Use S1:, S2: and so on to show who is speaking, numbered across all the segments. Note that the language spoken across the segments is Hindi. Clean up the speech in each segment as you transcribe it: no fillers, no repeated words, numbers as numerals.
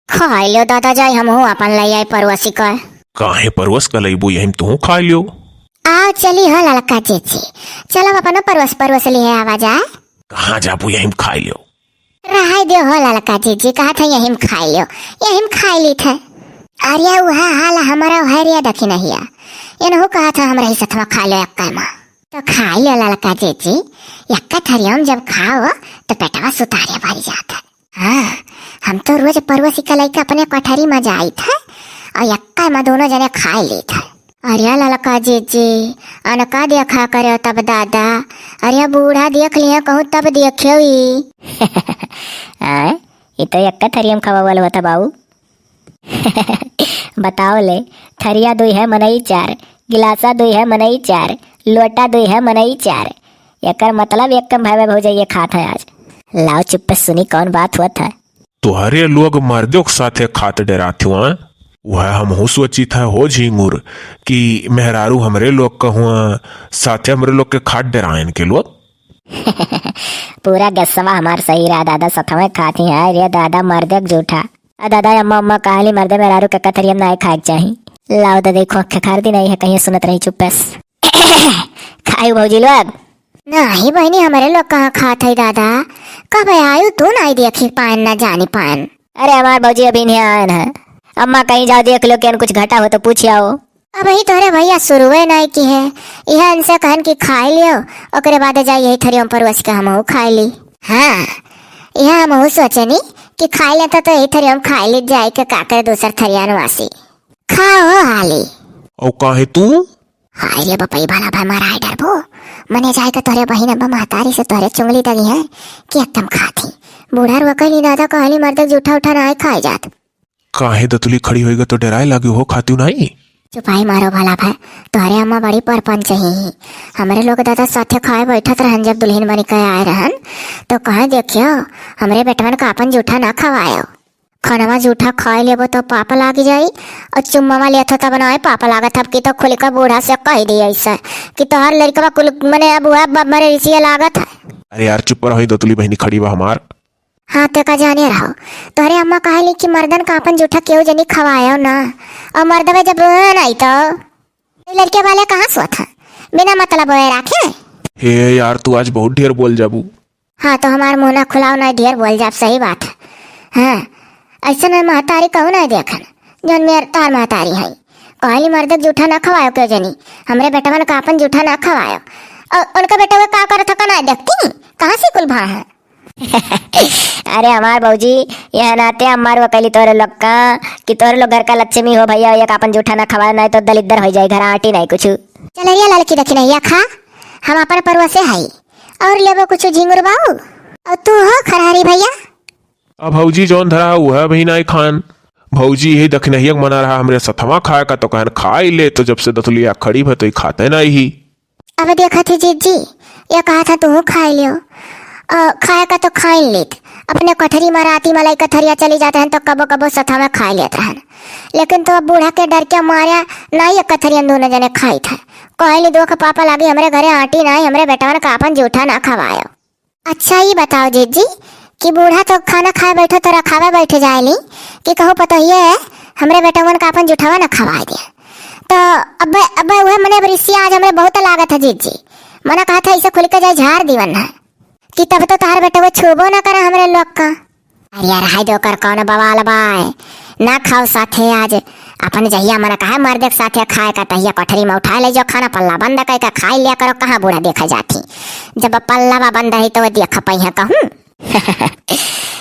S1: खा लो दादा जाई हम अपन ले आई परवसी का।
S2: काहे परवस का लईबू यही तू खा लियो।
S1: आओ चली हो लड़का चेची, चलो अपन परवस लिए आवाज आए।
S2: कहाँ जाबू यही खा लियो।
S1: रहा दो हो लड़का चेची, कहा था यही खा लियो, यही खा ली थे। अरे वह हाल हमारा हरिया दखी नहीं है, इन्हों कहा था हमरा ही सथवा खा लो यक्का माँ। तो खा लियो लड़का चेची, यक्का थरियम जब खाओ तो पेटवा सुतारे भर जाता। हाँ हम तो रोज परवसी का लड़का अपने कोठरी में जाई था और यक्का में दोनों जने खा ली था। अरे ललका जीजी अनका देखा करे तब दादा, अरे बूढ़ा देख लिया कहूँ तब देखियो ये तो यक्का थरियम खावा वाला होता बाबू। बताओ ले, थरिया दुई है मनई चार, गिलासा दुई है मनई चार, लोटा दुई है मनई चार। एकर मतलब एक कम भाई भौजाइये खात है आज। लाओ चुप पे सुनी कौन बात हुआ था।
S2: तुहरे लोग मर्दों के साथे खात डराते हुआ, वह हम हो सोची था हो झिंगुर कि मेहरारू हमरे लोग का हुआ साथे हमरे लोग के खाट डरायन के लोग।
S1: पूरा गस्सवा हमार सही रहा दादा, सथवे खाती है रे दादा मर्दक जूठा। दादा अम्मा अम्मा कहली मर्दे मेहरारू के कथरियम ना खाए चाहिए। लाओ दादा देखो खखार दी नहीं है कहीं सुनत रही चुप्पस। खाई भौजी लोग नहीं बहनी हमारे लोग कहाँ खात है दादा, कब आयु तू नहीं देखी पान ना जानी पान। अरे हमारे भौजी अभी नहीं आए है, अम्मा कहीं जाओ देख लो कि कुछ घटा हो तो पूछिया हो। अब ही तोरे भैया शुरू नहीं की है, यह इनसे कहन की खाई लियो ओकरे बाद जाए यही थरियम परवस के हम खाई ली। हाँ यह हम सोचे नी कि खाई ले तो यही थरियम खाई ली जाए के काकर दूसर थरियान वासी खाओ हाली।
S2: और काहे तू
S1: हाय रे बपई भाला भाई मारा है डरबो, मने जाए के तोरे बहिन अब्बा महतारी से तोरे चुंगली तगी है कि एकदम खाती। बूढ़ा रोकली दादा कहली मर्द जूठा उठा ना खाए जात।
S2: काहे दतुली खड़ी होएगा तो डराए लागे हो खाती नहीं।
S1: चुपाई मारो भला भाई, तोहरे अम्मा बड़ी परपंच ही। हमारे लोग दादा साथे खाए बैठत रहन, जब दुल्हन बनी के आए रहन तो कहे देखियो हमरे बेटवन का अपन जूठा ना खवायो। खाना जूठा खाए लेबो तो पाप लाग जाई, और चुम्मा ले तब ना पाप लागत। अब की तो खुल का बूढ़ा से कह दी ऐसा कि तोहर लड़का कुल मने अब मरे इसी लागत है।
S2: अरे यार चुप रहो, दतुली बहनी खड़ी बा हमार।
S1: हाँ तो का जाने रहो, तोहरे अम्मा कहली कि मर्दन का अपन जूठा क्यों जनी खवायो ना, और मर्दवे जब नहीं तो लड़के वाले कहाँ सोत है बिना मतलब राखे।
S2: हे यार तू आज बहुत ढेर बोल जाबू।
S1: हाँ तो हमार मुँह ना खुलाओ ना ढेर बोल जाब, सही बात है। हाँ ऐसा न महतारी कहू ना देखन जौन मेर तार महतारी है कहली मर्दक जूठा ना खवायो क्यों जनी, हमरे बेटवन का अपन जूठा ना खवायो। और उनका बेटा का करत था ना देखती कहाँ से कुल भा है। अरे हमार बहूजी यह नाते हमार वकली तोरे लोग का कि तोरे लोग घर का लक्ष्मी हो भैया, एक अपन जूठा ना खवा नहीं तो दलिद्दर हो जाए, घर आटी नहीं कुछ। चल रिया लड़की देखी नहीं या खा, हम अपन परवसे है और लेबो कुछ झिंगुर बाऊ। और तू हो खरारी भैया।
S2: अब भौजी जौन धरा हुआ भी नहीं खान, भौजी यही दखनहियक मना रहा हमरे सथवा खाए का तो कहन खाई ले, तो जब से दतुलिया खड़ी भा तो ही खाते नहीं ही।
S1: अब देखा थी जीजी ये कहा था तू खाई लियो, खाए का तो खाई लेत अपने कोठरी में राती मलाई का थरिया चली जाते हैं तो कबो कबो सथा में खा लेते हैं, लेकिन तो अब बूढ़ा के डर के मारा नहीं एक थरिया दोनों जने खाई था। कहली दो का पापा लागी हमरे घरे आटी नहीं, हमरे बेटवन का अपन जूठा ना खवायो। अच्छा ये बताओ जीजी कि बूढ़ा तो खाना खाए बैठो तो रखावे बैठे जाएली कि कहो पता ही है हमरे बेटवन का अपन जूठावा ना खवा दिया। तो अब वह मने बरिसी आज हमरे बहुत लागत है जीजी, मना कहा था इसे खुल के जाए झाड़ दीवन है कि तब तो तार बेटा वो छुबो ना करे हमरे लोग का। अरे यार हाय दो कर कौन बवाल बाय ना खाओ साथे आज अपन जहिया मना कहा मर्दे के साथे खाए का तहिया कोठरी में उठा ले जो खाना पल्ला बंद कर का खाई लिया करो, कहाँ बूढ़ा देखा जाती जब पल्ला बंद है तो वो देख पाई कहूँ।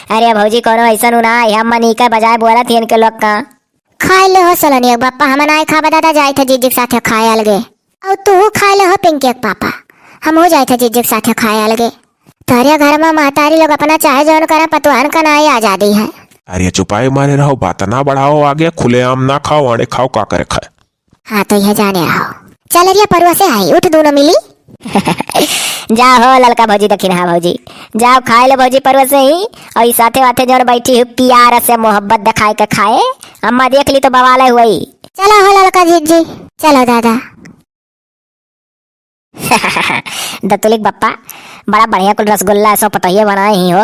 S1: अरे भौजी कोनो ऐसा ना हम मनी का बजाय बोला थी इनके लोग का खाए ले हो सलोनी बापा हम ना खा बता जाए थे जीजी के साथे खाए अलगे, और तू खाए ले हो पिंकी के पापा हम हो जाए थे जीजी के साथे खाए अलगे। तारे घर में महतारी लोग अपना चाहे जौन करे पतवान का ना आजादी है।
S2: अरे चुपाए मारे रहो, बात ना बढ़ाओ, आगे खुले आम ना खाओ, अड़े खाओ का करे खाए।
S1: हाँ तो यह जाने रहो, चल रिया परवा से आई उठ दोनों मिली। जाओ हो ललका भौजी दखी रहा भौजी, जाओ खाए लो भौजी परवा से ही, और साथे वाथे जौन बैठी प्यार से मोहब्बत दिखाए के खाए, अम्मा देख ली तो बवाल हुई। चलो हो ललका जीजी चलो दादा। दतुलिक बप्पा बड़ा बढ़िया कुल रसगुल्ला सो पतहिया बनाए ही हो,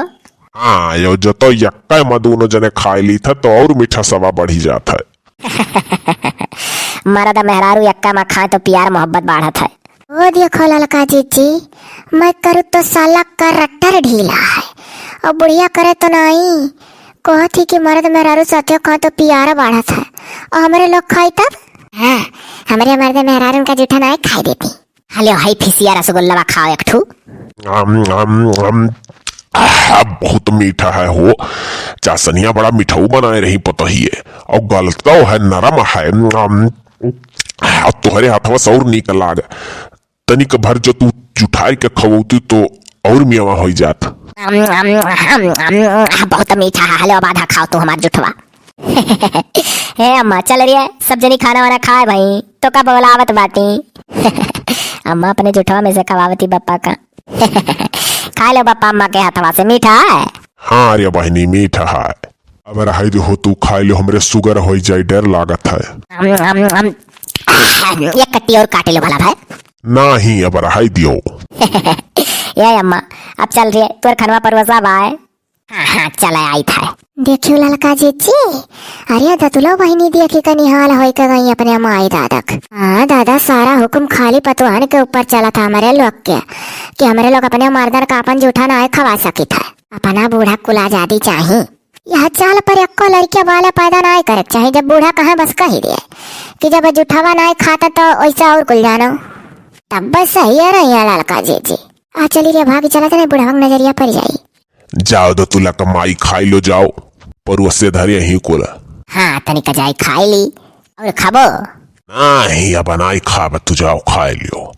S3: हाँ यो जो तो यक्का में दोनों जने खाए ली था तो और मीठा सवा बढ़ी जाता है।
S4: मरद मेहरारू यक्का में खाए तो प्यार मोहब्बत बढ़त है।
S1: वो देखो ललका जीजी, मैं करूँ तो साला का रट्टर ढीला है और बुढ़िया करे तो नहीं। कहो थी कि मर्द मेहरारू साथे खाओ तो प्यार बढ़त है और हमारे लोग खाई तब। हाँ, हमारे मर्द मेहरारू का जूठा ना खाई देती।
S4: हलो हाई फिसिया रसगुल्ला खाओ एक ठू।
S3: बहुत मीठा है हो। चासनिया बड़ा मिठाऊ बनाए रही पता ही है और गलता है नरम है। और तुहरे हाथवा से और निकल लाग तनिक भर जो तू जुठाई के खवौती तो और मियावा हो जात।
S4: बहुत मीठा है। हलो अब आधा खाओ तू हमार जुठवा। हे अम्मा चल रही है, सब जनी खाना वाना खाए भाई तो का बोलावत बाटी। अम्मा अपने जुठवा में से खवावती बप्पा का। खा लो बप्पा अम्मा के हाथवा से, मीठा है।
S3: हाँ अरे बहनी मीठा है। अब रहाई दे हो तू खाई लो, हमरे शुगर हो जाए डर लागत है।
S4: ये कट्टी और काटे लो भला भाई।
S3: नहीं अब रहाई दियो।
S4: ये अम्मा अब चल रही है तुर खनवा परवसा बाय। हाँ हाँ चल आई था।
S1: देखियो ललका जीजी, अरे दतुलो बहिनी देखी का निहाल होई का गई अपने माई दादक। हाँ दादा, सारा हुक्म खाली पतवान के ऊपर चला था हमारे लोग के कि हमारे लोग अपने मर्दन का अपन जूठा ना खवा सकी था। अपना बूढ़ा कुल आजादी चाहिए। यह चाल पर एक्को लड़कियां वाले पैदा ना करे चाहे जब बूढ़ा कहाँ बस कही दे कि जब जुठावा ना खाता तो वैसा और कुल जानो तब बस सही है रही ललका जीजी। आ चली रे भागी चला था बूढ़ा नजरिया पर जाई।
S3: जाओ दो तुला कमाई खाई लो जाओ पर उससे धरे ही कुल।
S4: हाँ तनिक जाई खाई ली और खाबो।
S3: नहीं अब बनाई खा तू जाओ खाए लियो।